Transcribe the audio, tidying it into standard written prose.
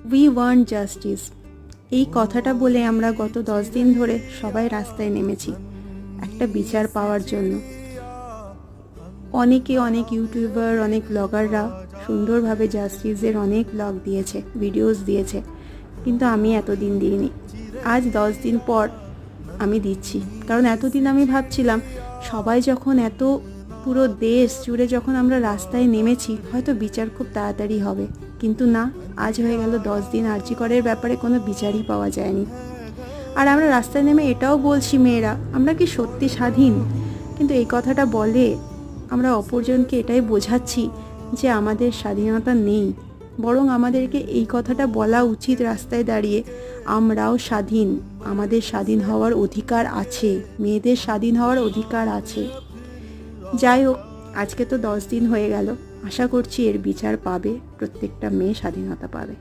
We want justice, এই কথাটা বলে আমরা গত 10 দিন ধরে সবাই রাস্তায় নেমেছি একটা বিচার পাওয়ার জন্য। অনেক ইউটিউবার, অনেক ব্লগাররা সুন্দরভাবে জাস্টিসের অনেক ব্লগ দিয়েছে, ভিডিওস দিয়েছে, কিন্তু আমি এতদিন দিইনি। আজ 10 দিন পর আমি দিচ্ছি, কারণ এতদিন আমি ভাবছিলাম সবাই যখন এত পুরো দেশ জুড়ে যখন আমরা রাস্তায় নেমেছি হয়তো বিচার খুব তাড়াতাড়ি হবে, কিন্তু না, আজ হয়ে গেল 10 দিন আরজি করের ব্যাপারে কোনো বিচারই পাওয়া যায়নি। আর আমরা রাস্তায় নেমে এটাও বলছি মেয়েরা আমরা কি সত্যি স্বাধীন, কিন্তু এই কথাটা বলে আমরা অপরজনকে এটাই বোঝাচ্ছি যে আমাদের স্বাধীনতা নেই। বরং আমাদেরকে এই কথাটা বলা উচিত রাস্তায় দাঁড়িয়ে, আমরাও স্বাধীন, আমাদের স্বাধীন হওয়ার অধিকার আছে, মেয়েদের স্বাধীন হওয়ার অধিকার আছে। যাই হোক, আজকে তো 10 দিন হয়ে গেল, আশা করছি এর বিচার পাবে, প্রত্যেকটা মেয়ে স্বাধীনতা পাবে।